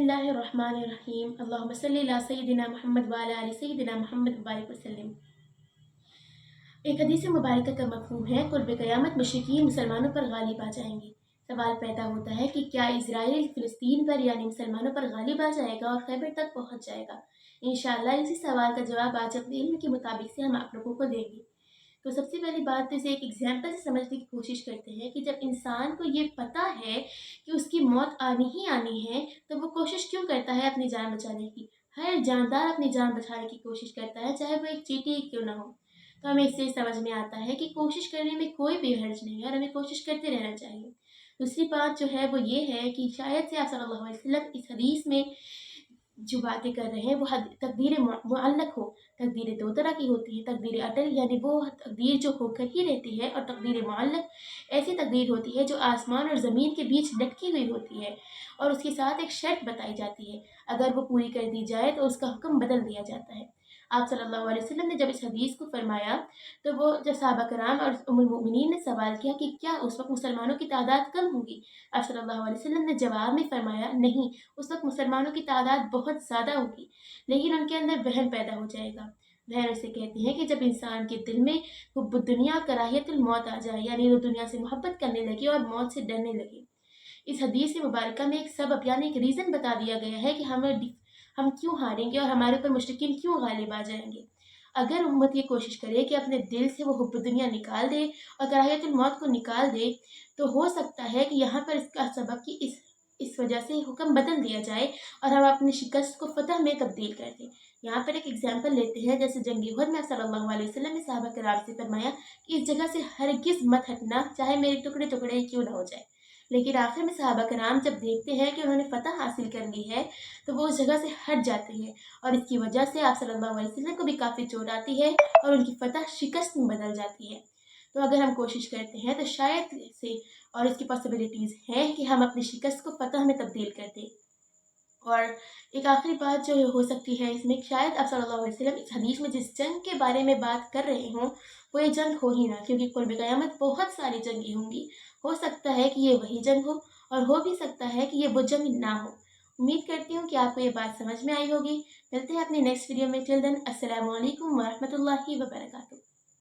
बिस्मिल्लाहिर्रहमानिर्रहीम अल्लाहुम्मा सल्ली अला सय्यिदिना मुहम्मद व अला आलि सय्यिदिना मुहम्मद व बारिक वसल्लम। एक हदीस मुबारक का मफ़हूम है कुर्ब क़यामत मुशरिकीन मुसलमानों पर गालिब आ जाएंगे। सवाल पैदा होता है कि क्या इज़राइल फ़िलिस्तीन पर यानी मुसलमानों पर गालिब आ जाएगा और खैबर तक पहुँच जाएगा। इंशाअल्लाह इसी सवाल का जवाब आज अपने इल्म के मुताबिक से हम आप लोगों को देंगे। तो सबसे पहली बात तो इसे एक एग्जाम्पल से समझने की कोशिश करते हैं कि जब इंसान को ये पता है कि उसकी मौत आनी ही आनी है तो वो कोशिश क्यों करता है अपनी जान बचाने की। हर जानदार अपनी जान बचाने की कोशिश करता है, चाहे वो एक चींटी ही क्यों ना हो। तो हमें इससे समझ में आता है कि कोशिश करने में कोई भी हर्ज नहीं है और हमें कोशिश करते रहना चाहिए। दूसरी बात जो है वो ये है कि शायद से आप सल्लल्लाहु अलैहि वसल्लम इस हदीस में जो बातें कर रहे हैं वो तकदीर मुअल्लक हो। तकदीरें दो तरह की होती हैं, तकदीर अटल यानी वो तकदीर जो होकर ही रहती है, और तकदीर मुअल्लक ऐसी तकदीर होती है जो आसमान और ज़मीन के बीच लटकी हुई होती है और उसके साथ एक शर्त बताई जाती है, अगर वो पूरी कर दी जाए तो उसका हुक्म बदल दिया जाता है। आप सल्लल्लाहु अलैहि वसल्लम ने जब इस हदीस को फरमाया तो वो जब सहाबा कराम और उम्मुल मोमिनीन ने सवाल किया कि क्या उस वक्त मुसलमानों की तादाद कम होगी, आप सल्लल्लाहु अलैहि वसल्लम ने जवाब में फरमाया नहीं, उस वक्त मुसलमानों की तादाद बहुत ज़्यादा होगी, लेकिन उनके अंदर वहम पैदा हो जाएगा। वहम उसे कहते हैं कि जब इंसान के दिल में हुब्बुद दुनिया कराहियतुल मौत आ जाए, यानी वो दुनिया से मोहब्बत करने लगे और मौत से डरने लगे। इस हदीस मुबारक में एक सबब यानी एक रीज़न बता दिया गया है कि हम क्यों हारेंगे और हमारे ऊपर मुश्रिकीन क्यों गालिब आ जाएंगे। अगर उम्मत ये कोशिश करे कि अपने दिल से वो हुब्ब दुनिया निकाल दे और कराहियतुल मौत को निकाल दे, तो हो सकता है कि यहाँ पर इसका सबब कि इस वजह से हुक्म बदल दिया जाए और हम अपनी शिकस्त को फतह में तब्दील कर दें। यहाँ पर एक एग्जाम्पल लेते हैं, जैसे जंग उहद में सल्लल्लाहु अलैहि वसल्लम ने सहाबा कराम से फरमाया कि इस जगह से हरगिज़ मत हटना, चाहे मेरे टुकड़े टुकड़े क्यों ना हो जाए। लेकिन आखिर में सहाबा कराम जब देखते हैं कि उन्होंने फतह हासिल कर ली है तो वो उस जगह से हट जाते हैं, और इसकी वजह से आप सल्लल्लाहु अलैहि वसल्लम को भी काफ़ी चोट आती है और उनकी फतह शिकस्त में बदल जाती है। तो अगर हम कोशिश करते हैं तो शायद से और इसकी पॉसिबिलिटीज़ हैं कि हम अपनी शिकस्त को फतह में तब्दील कर दें। और एक आखिरी बात जो हो सकती है इसमें, शायद आप सल्लल्लाहु अलैहि वसल्लम इस हदीस में जिस जंग के बारे में बात कर रहे हों वो ये जंग हो ही ना, क्योंकि कुर्ब क़यामत बहुत सारी जंगें होंगी। हो सकता है कि ये वही जंग हो और हो भी सकता है कि ये वो जंग ना हो। उम्मीद करती हूँ कि आपको ये बात समझ में आई होगी। मिलते हैं अपनी नेक्स्ट वीडियो में। टिल देन अस्सलामु अलैकुम व रहमतुल्लाहि व बरकातुहू।